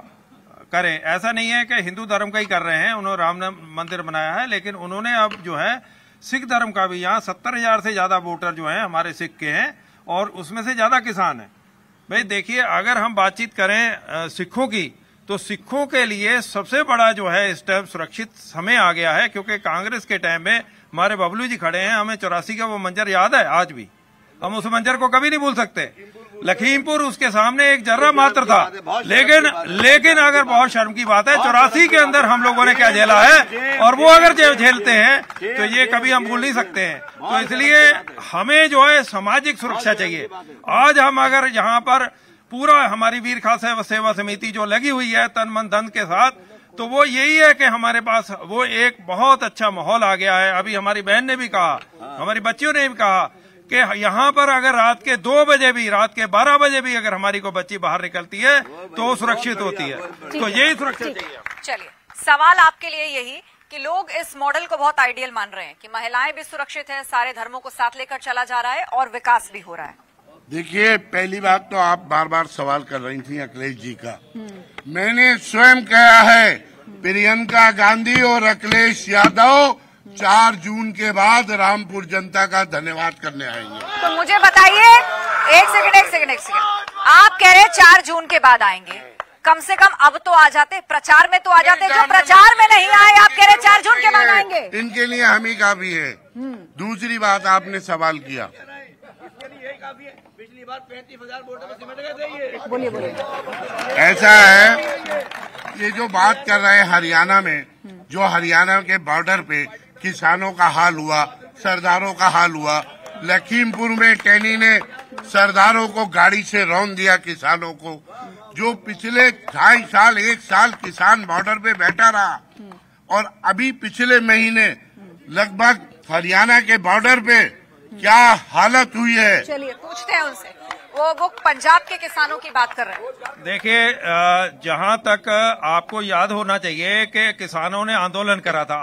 करे। ऐसा नहीं है कि हिंदू धर्म का ही कर रहे हैं, उन्होंने राम मंदिर बनाया है, लेकिन उन्होंने अब जो है सिख धर्म का भी, यहाँ 70,000 से ज्यादा वोटर जो हैं हमारे सिख के हैं, और उसमें से ज्यादा किसान हैं। भाई देखिए, अगर हम बातचीत करें सिखों की, तो सिखों के लिए सबसे बड़ा जो है इस टाइम सुरक्षित समय आ गया है, क्योंकि कांग्रेस के टाइम में हमारे बबलू जी खड़े हैं, हमें 84 का वो मंजर याद है आज भी, हम उस मंजर को कभी नहीं भूल सकते। लखीमपुर उसके सामने एक जर्रा मात्र था, लेकिन अगर बहुत शर्म की बात है 84 के अंदर हम लोगों ने क्या झेला है, और वो अगर झेलते हैं तो ये कभी हम भूल नहीं सकते हैं। तो इसलिए हमें जो है सामाजिक सुरक्षा चाहिए। आज हम अगर यहाँ पर पूरा हमारी वीर खालसा सेवा समिति जो लगी हुई है तन मन धन के साथ, तो वो यही है कि हमारे पास वो एक बहुत अच्छा माहौल आ गया है। अभी हमारी बहन ने भी कहा, हमारी बच्चियों ने भी कहा कि यहाँ पर अगर रात के 2 बजे भी, रात के 12 बजे भी अगर हमारी को बच्ची बाहर निकलती है तो सुरक्षित होती है। तो यही सुरक्षा चाहिए। चलिए, सवाल आपके लिए यही कि लोग इस मॉडल को बहुत आइडियल मान रहे हैं कि महिलाएं भी सुरक्षित हैं, सारे धर्मों को साथ लेकर चला जा रहा है और विकास भी हो रहा है। देखिए, पहली बात तो आप बार बार सवाल कर रही थी अखिलेश जी का। मैंने स्वयं कहा है, प्रियंका गांधी और अखिलेश यादव 4 जून के बाद रामपुर जनता का धन्यवाद करने आएंगे। तो मुझे बताइए, एक सेकंड, आप कह रहे हैं 4 जून के बाद आएंगे, कम से कम अब तो आ जाते, प्रचार में तो आ जाते। जो प्रचार में नहीं आए, आप कह रहे 4 जून के बाद आएंगे। इनके लिए हम ही काफी है। दूसरी बात, आपने सवाल किया, पिछली बार 35,000 वोटों में सिमट गए थे। बोलिए। ऐसा है, ये जो बात कर रहे हैं हरियाणा में, जो हरियाणा के बॉर्डर पे किसानों का हाल हुआ, सरदारों का हाल हुआ, लखीमपुर में टैनी ने सरदारों को गाड़ी से रौंद दिया किसानों को, जो पिछले 2.5 साल 1 साल किसान बॉर्डर पे बैठा रहा, और अभी पिछले महीने लगभग हरियाणा के बॉर्डर पे क्या हालत हुई है। चलिए पूछते हैं उनसे, वो पंजाब के किसानों की बात कर रहे हैं। देखिए, जहां तक आपको याद होना चाहिए कि किसानों ने आंदोलन करा था,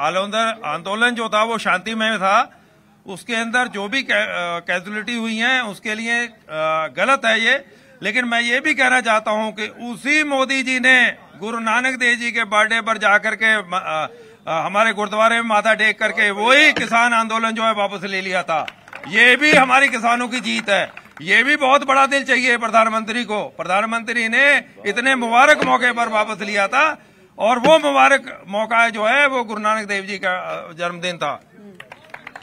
आंदोलन जो था वो शांतिमय था, उसके अंदर जो भी कैजुअलिटी हुई है उसके लिए गलत है ये। लेकिन मैं ये भी कहना चाहता हूं कि उसी मोदी जी ने गुरु नानक देव जी के बर्थडे पर जाकर के हमारे गुरुद्वारे में माथा टेक करके वही किसान आंदोलन जो है वापस ले लिया था। ये भी हमारी किसानों की जीत है। ये भी बहुत बड़ा दिल चाहिए प्रधानमंत्री को। प्रधानमंत्री ने इतने मुबारक मौके पर वापस लिया था, और वो मुबारक मौका जो है वो गुरु नानक देव जी का जन्मदिन था।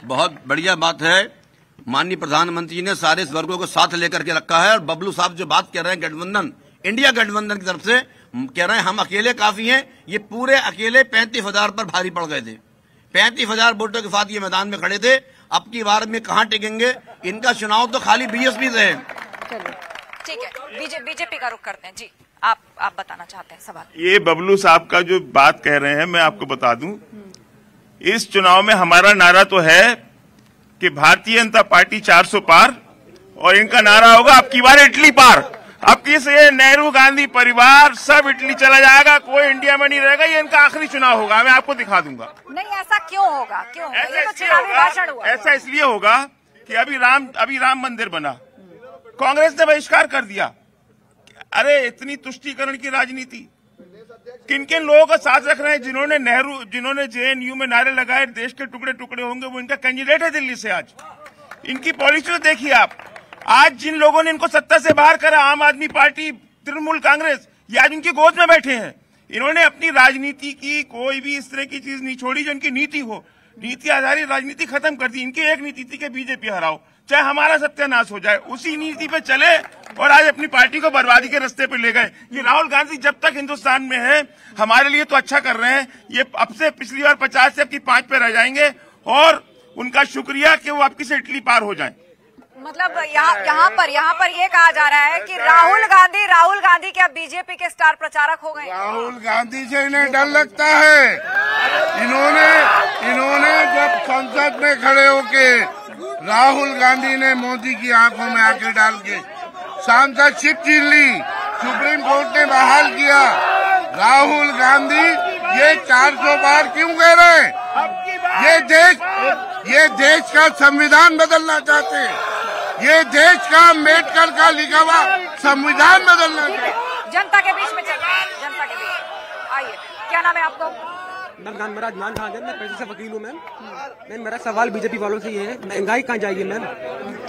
बहुत बढ़िया बात है, माननीय प्रधानमंत्री जी ने सारे वर्गों को साथ लेकर के रखा है। और बबलू साहब जो बात कर रहे हैं गठबंधन, इंडिया गठबंधन की तरफ से कह रहे हैं हम अकेले काफी हैं, ये पूरे अकेले 35,000 पर भारी पड़ गए थे। 35,000 वोटों के साथ ये मैदान में खड़े थे। अब की बार में कहां टिकेंगे, इनका चुनाव तो खाली बीएसपी से है। ठीक है, बीजेपी का रुख करते हैं जी, आप बताना चाहते हैं सवाल। ये बबलू साहब का जो बात कह रहे हैं मैं आपको बता दूं, इस चुनाव में हमारा नारा तो है कि भारतीय जनता पार्टी 400 पार, और इनका नारा होगा अब की बार इटली पार। अब किसे नेहरू गांधी परिवार सब इटली चला जाएगा, कोई इंडिया में नहीं रहेगा। ये इनका आखिरी चुनाव होगा, मैं आपको दिखा दूंगा। नहीं, ऐसा क्यों होगा? ये तो चुनावी भाषण हुआ। ऐसा इसलिए होगा कि अभी राम मंदिर बना, कांग्रेस ने बहिष्कार कर दिया। अरे इतनी तुष्टीकरण की राजनीति, किन किन लोगों का साथ रख रहे हैं? जिन्होंने जेएनयू में नारे लगाए देश के टुकड़े टुकड़े होंगे, वो इनका कैंडिडेट है दिल्ली से। आज इनकी पॉलिसी देखिए आप। आज जिन लोगों ने इनको सत्ता से बाहर करा, आम आदमी पार्टी, तृणमूल कांग्रेस, ये आज उनकी गोद में बैठे हैं। इन्होंने अपनी राजनीति की कोई भी इस तरह की चीज नहीं छोड़ी जो इनकी नीति हो। नीति आधारित राजनीति खत्म कर दी। इनकी एक नीति थी कि बीजेपी हराओ, चाहे हमारा सत्यानाश हो जाए। उसी नीति पे चले और आज अपनी पार्टी को बर्बादी के रास्ते पे ले गए। ये राहुल गांधी जब तक हिंदुस्तान में है हमारे लिए तो अच्छा कर रहे हैं। ये अब से पिछली बार 50 से अब की 5 पे रह जाएंगे, और उनका शुक्रिया कि वो आपकी से इटली पार हो जाएं। मतलब यहाँ पर ये कहा जा रहा है कि राहुल गांधी क्या बीजेपी के स्टार प्रचारक हो गए? राहुल गांधी से इन्हें डर लगता है। इन्होंने जब संसद में खड़े होके राहुल गांधी ने मोदी की आंखों में आंखें डाल के सांसदशिप छीन ली, सुप्रीम कोर्ट ने बहाल किया। राहुल गांधी ये 400 पार क्यों कह रहे हैं? ये देश का संविधान बदलना चाहते हैं। ये देश का अम्बेडकर का लिखा हुआ संविधान बदलना चाहते हैं। जनता के बीच में चलते हैं, जनता के बीच आइए। क्या नाम है आपको? मैम मेरा अजमान खान है, मैं पेशे से वकील हूँ। मैम मेरा सवाल बीजेपी वालों से ये है, महंगाई कहाँ जाएगी मैम?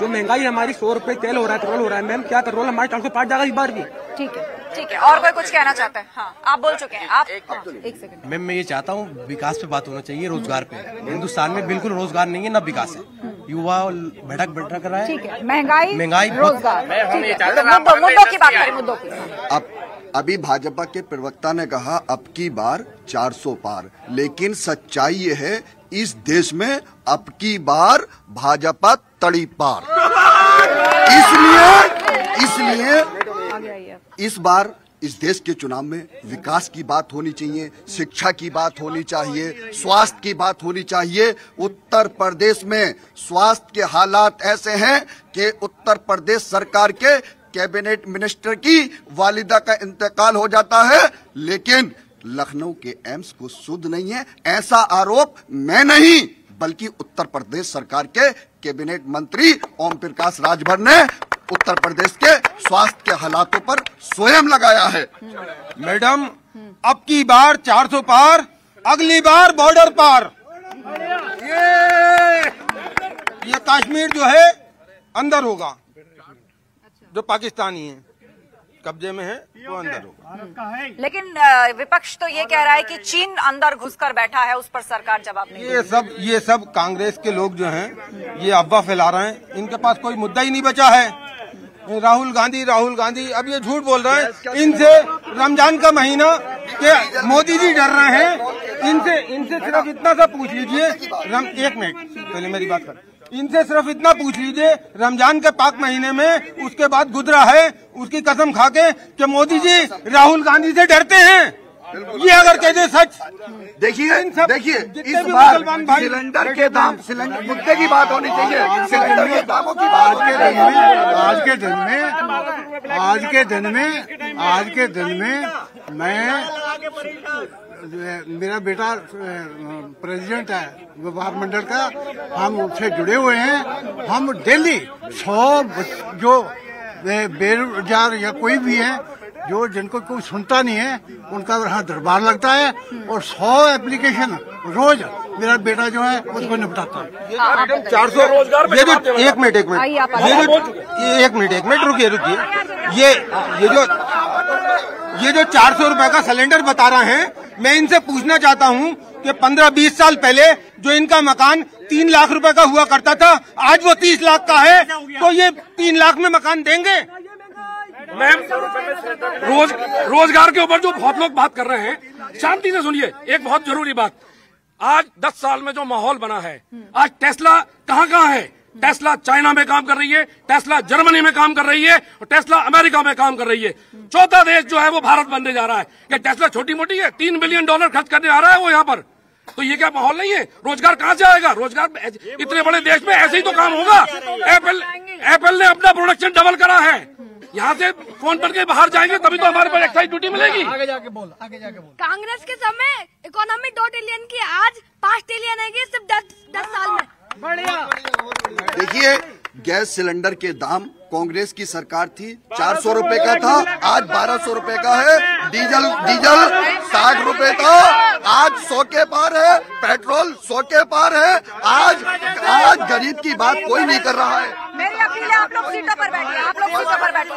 जो महंगाई हमारी 100 रुपए तेल हो रहा है, पेट्रोल हो रहा है मैम, क्या पेट्रोल हमारे 400 पार जाएगा इस बार भी? ठीक है, और कोई कुछ कहना चाहता है? हाँ, आप बोल चुके हैं। आप एक सेकंड। मैम मैं ये चाहता हूँ विकास पे बात होना चाहिए, रोजगार पे। हिंदुस्तान में बिल्कुल रोजगार नहीं है, न विकास है। युवा भटक रहा है। ठीक है, महंगाई रोजगार, मुद्दों की बात करें, मुद्दों की। अभी भाजपा के प्रवक्ता ने कहा अब की बार 400 पार, लेकिन सच्चाई ये है इस देश में अब की बार भाजपा तड़ी पार। इसलिए इस बार इस देश के चुनाव में विकास की बात होनी चाहिए, शिक्षा की बात होनी चाहिए, स्वास्थ्य की बात होनी चाहिए। उत्तर प्रदेश में स्वास्थ्य के हालात ऐसे हैं कि उत्तर प्रदेश सरकार के कैबिनेट मिनिस्टर की वालिदा का इंतकाल हो जाता है, लेकिन लखनऊ के एम्स को शुद्ध नहीं है। ऐसा आरोप मैं नहीं बल्कि उत्तर प्रदेश सरकार के कैबिनेट मंत्री ओम प्रकाश राजभर ने उत्तर प्रदेश के स्वास्थ्य के हालातों पर स्वयं लगाया है। मैडम अब की बार 400 पार, अगली बार बॉर्डर पार। ये कश्मीर जो है अंदर होगा, जो पाकिस्तानी है कब्जे में है वो अंदर होगा। लेकिन विपक्ष तो ये कह रहा है कि चीन अंदर घुसकर बैठा है, उस पर सरकार जवाब नहीं। ये सब कांग्रेस के लोग जो हैं ये अफवाह फैला रहे हैं। इनके पास कोई मुद्दा ही नहीं बचा है। राहुल गांधी अब ये झूठ बोल रहे हैं। इनसे रमजान का महीना के मोदी जी डर रहे हैं। इनसे सिर्फ इतना सा पूछ लीजिए, एक मिनट पहले मेरी बात कर। इनसे सिर्फ इतना पूछ लीजिए, रमजान के पाक महीने में उसके बाद गुजरा है, उसकी कसम खाके कि मोदी जी राहुल गांधी से डरते हैं। ये अगर कह दे सच, देखिए इस बार सिलेंडर के दाम, सिलेंडर मुद्दे की बात होनी चाहिए, सिलेंडर के दामों की बात। आज के दिन में मैं, मेरा बेटा प्रेसिडेंट है व्यापार मंडल का, हम उससे जुड़े हुए हैं। हम डेली 100 जो बेरोजगार या कोई भी है जो जिनको कोई सुनता नहीं है उनका यहाँ दरबार लगता है, और 100 एप्लीकेशन रोज मेरा बेटा जो है उसको निपटाता है। 400 रोजगार। ये जो एक मिनट रुकिए। ये जो 400 रुपए का सिलेंडर बता रहे हैं, मैं इनसे पूछना चाहता हूं कि 15-20 साल पहले जो इनका मकान 3 लाख रुपए का हुआ करता था, आज वो 30 लाख का है, तो ये 3 लाख में मकान देंगे? मैम, रोजगार के ऊपर जो बहुत लोग बात कर रहे हैं, शांति से सुनिए। एक बहुत जरूरी बात, आज 10 साल में जो माहौल बना है, आज टेस्ला कहाँ है? टेस्ला चाइना में काम कर रही है, टेस्ला जर्मनी में काम कर रही है और टेस्ला अमेरिका में काम कर रही है। चौथा देश जो है वो भारत बनने जा रहा है। क्या टेस्ला छोटी मोटी है? $3 बिलियन खर्च करने आ रहा है वो यहाँ पर। तो ये क्या माहौल नहीं है? रोजगार कहाँ से आएगा? रोजगार इतने बड़े देश में ऐसे ही तो काम होगा। एप्पल ने अपना प्रोडक्शन डबल करा है। यहाँ से फोन पर के बाहर जाएंगे तभी तो हमारे पास एक्साइज ड्यूटी मिलेगी। आगे जाके बोल। कांग्रेस के समय इकोनॉमी 2 ट्रिलियन की, आज 5 ट्रिलियन है सिर्फ 10 साल में। बढ़िया। देखिए, गैस सिलेंडर के दाम कांग्रेस की सरकार थी 400 रुपए का था, आज 1200 रुपए का है। डीजल 60 रुपए था, आज 100 के पार है। पेट्रोल 100 के पार है। आज गरीब की बात कोई नहीं कर रहा है। मेरी अपील है, आप लोग सीटों पर बैठिए, आप लोग सीटों पर बैठिए।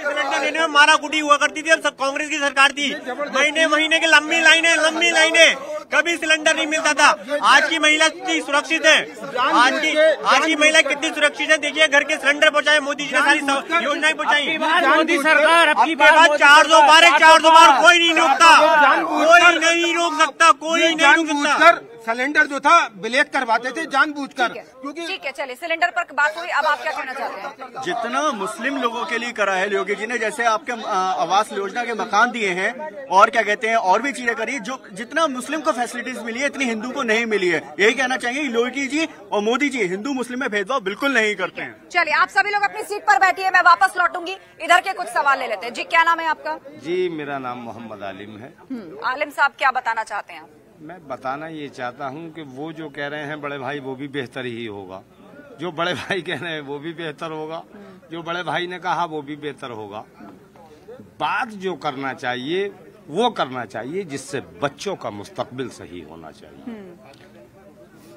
सिलेंडर लेने में मारा कुटी हुआ करती थी, अब कांग्रेस की सरकार थी। महीने की लंबी लाइनें, कभी सिलेंडर नहीं मिलता था। आज की महिला कितनी सुरक्षित है, आज की महिला कितनी सुरक्षित है। देखिए, घर के सिलेंडर पहुंचाए मोदी जी ने, सारी योजनाएं पहुंचाई मोदी सरकार। अब की बात 400 बार कोई नहीं रोकता, कोई नहीं रोक सकता, कोई नहीं रोक सकता। सिलेंडर जो था ब्लैक करवाते थे जानबूझकर, क्योंकि ठीक है, चलिए सिलेंडर पर बात हुई, अब आप क्या कहना चाहते हैं? जितना मुस्लिम लोगों के लिए करा है योगी जी ने, जैसे आपके आवास योजना के मकान दिए हैं और क्या कहते हैं और भी चीजें करी, जो जितना मुस्लिम को फैसिलिटीज मिली है इतनी हिंदू को नहीं मिली है। यही कहना चाहेंगे योगी जी और मोदी जी हिंदू मुस्लिम में भेदभाव बिल्कुल नहीं करते हैं। चलिए, आप सभी लोग अपनी सीट पर बैठिए, मैं वापस लौटूंगी। इधर के कुछ सवाल ले लेते हैं। जी, क्या नाम है आपका? जी, मेरा नाम मोहम्मद आलिम है। आलिम साहब, क्या बताना चाहते हैं? मैं बताना ये चाहता हूँ कि वो जो कह रहे हैं बड़े भाई, वो भी बेहतर ही होगा। जो बड़े भाई कह रहे हैं वो भी बेहतर होगा, जो बड़े भाई ने कहा वो भी बेहतर होगा। बात जो करना चाहिए वो करना चाहिए जिससे बच्चों का मुस्तकबिल सही होना चाहिए।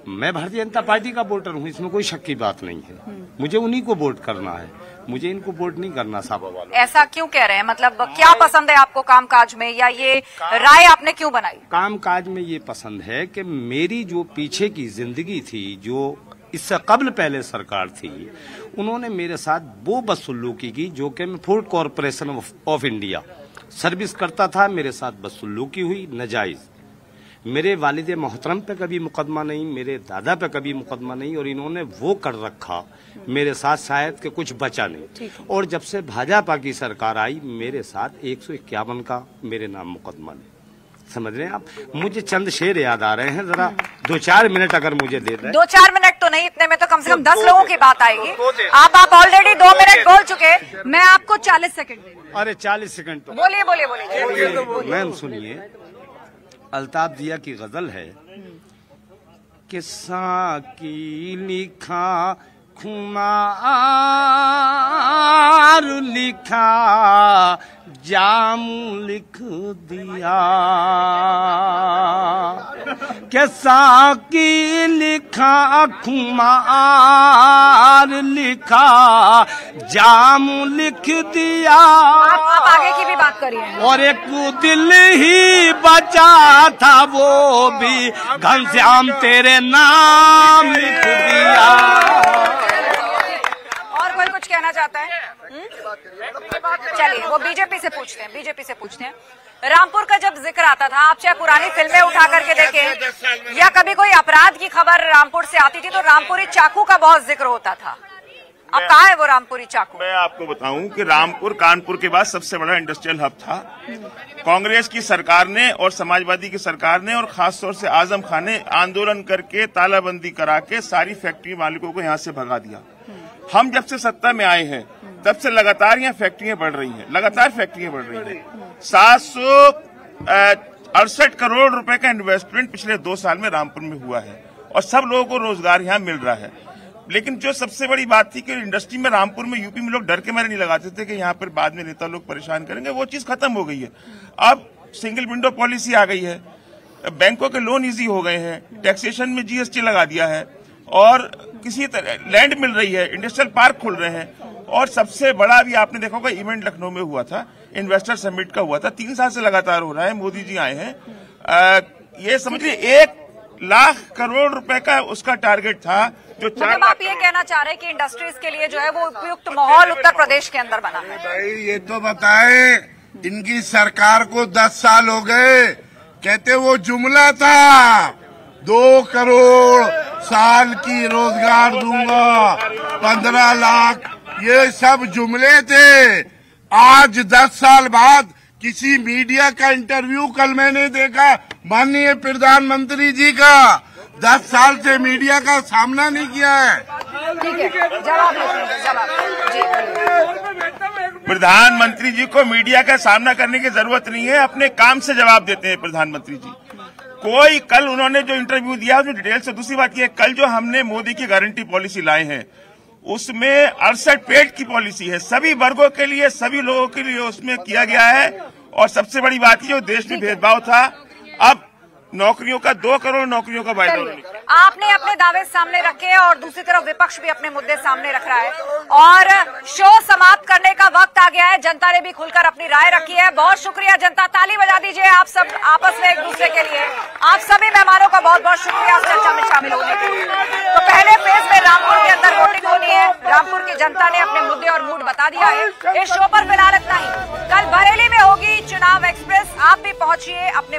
मैं भारतीय जनता पार्टी का वोटर हूँ, इसमें कोई शक की बात नहीं है। मुझे उन्हीं को वोट करना है, मुझे इनको वोट नहीं करना साहब वालों। ऐसा क्यों कह रहे हैं? मतलब क्या पसंद है आपको कामकाज में, या ये राय आपने क्यों बनाई? कामकाज में ये पसंद है कि मेरी जो पीछे की जिंदगी थी, जो इससे कबल पहले सरकार थी, उन्होंने मेरे साथ वो बदसलूकी की जो कि मैं food corporation of India service करता था, मेरे साथ बदसलूकी हुई नाजायज। मेरे वालिद मोहतरम पे कभी मुकदमा नहीं, मेरे दादा पे कभी मुकदमा नहीं, और इन्होंने वो कर रखा मेरे साथ शायद कि कुछ बचा नहीं। और जब से भाजपा की सरकार आई, मेरे साथ 151 का मेरे नाम मुकदमा नहीं। समझ रहे हैं आप? मुझे चंद शेर याद आ रहे हैं, जरा 2-4 मिनट अगर मुझे दे दें। 2-4 मिनट तो नहीं, इतने में तो कम से कम 10 लोगों की बात आएगी। आप ऑलरेडी 2 मिनट बोल चुके, मैं आपको 40 सेकंड। अरे 40 सेकंड तो बोलिए। मैम सुनिए, अल्ताफ जिया की गजल है कि साकी लिखा खुमार लिखा जाम लिख दिया, के साकी लिखा खुमार लिखा जाम लिख दिया। आप आगे की भी बात करिए। और एक दिल ही बचा था, वो भी घनश्याम तेरे नाम लिख दिया। और कोई कुछ कहना चाहता है? चलिए, वो बीजेपी से पूछते हैं। रामपुर का जब जिक्र आता था, आप चाहे पुरानी फिल्में उठा करके देखें या कभी कोई अपराध की खबर रामपुर से आती थी, तो रामपुरी चाकू का बहुत जिक्र होता था। अब कहाँ है वो रामपुरी चाकू? मैं आपको बताऊं कि रामपुर कानपुर के बाद सबसे बड़ा इंडस्ट्रियल हब था। कांग्रेस की सरकार ने और समाजवादी की सरकार ने और खासतौर से आजम खान ने आंदोलन करके तालाबंदी करा के सारी फैक्ट्री मालिकों को यहाँ से भगा दिया। हम जब से सत्ता में आए हैं तब से लगातार यहाँ फैक्ट्रियां बढ़ रही हैं, 768 करोड़ रुपए का इन्वेस्टमेंट पिछले 2 साल में रामपुर में हुआ है और सब लोगों को रोजगार यहाँ मिल रहा है। लेकिन जो सबसे बड़ी बात थी कि इंडस्ट्री में रामपुर में यूपी में लोग डर के मारे नहीं लगाते थे कि यहाँ पर बाद में नेता लोग परेशान करेंगे, वो चीज खत्म हो गई है। अब सिंगल विंडो पॉलिसी आ गई है, बैंकों के लोन इजी हो गए हैं, टैक्सेशन में जीएसटी लगा दिया है और किसी तरह लैंड मिल रही है, इंडस्ट्रियल पार्क खुल रहे हैं। और सबसे बड़ा भी आपने देखा होगा, इवेंट लखनऊ में हुआ था, इन्वेस्टर समिट का हुआ था, 3 साल से लगातार हो रहा है। मोदी जी आए हैं ये समझिए 1 लाख करोड़ रुपए का उसका टारगेट था, जो 4 मतलब आप ये कहना चाह रहे हैं कि इंडस्ट्रीज के लिए जो है वो उपयुक्त माहौल उत्तर प्रदेश के अंदर बना है। भाई ये तो बताए, इनकी सरकार को 10 साल हो गए, कहते वो जुमला था 2 करोड़ साल की रोजगार दूंगा, 15 लाख, ये सब जुमले थे। आज 10 साल बाद किसी मीडिया का इंटरव्यू कल मैंने देखा माननीय प्रधानमंत्री जी का, 10 साल से मीडिया का सामना नहीं किया है। ठीक है, जवाब जी। प्रधानमंत्री जी को मीडिया का सामना करने की जरूरत नहीं है, अपने काम से जवाब देते हैं प्रधानमंत्री जी। कोई कल उन्होंने जो इंटरव्यू दिया उसमें डिटेल से, दूसरी बात यह कल जो हमने मोदी की गारंटी पॉलिसी लाए हैं उसमें 68 पेड की पॉलिसी है, सभी वर्गों के लिए, सभी लोगों के लिए उसमें किया गया है। और सबसे बड़ी बात ये, जो देश में भेदभाव था, अब नौकरियों का 2 करोड़ नौकरियों का वायदा उन्होंने। आपने अपने दावे सामने रखे और दूसरी तरफ विपक्ष भी अपने मुद्दे सामने रख रहा है और शो समाप्त करने का वक्त आ गया है। जनता ने भी खुलकर अपनी राय रखी है। बहुत शुक्रिया जनता, ताली बजा दीजिए आप सब आपस में एक दूसरे के लिए। आप सभी मेहमानों का बहुत बहुत शुक्रिया इस चर्चा में शामिल होने के लिए। तो पहले फेज में रामपुर के अंदर वोटिंग होनी है। रामपुर की जनता ने अपने मुद्दे और मूड बता दिया है। इस शो पर फिलहाल इतना ही। कल बरेली में होगी चुनाव एक्सप्रेस, आप भी पहुंचिए अपने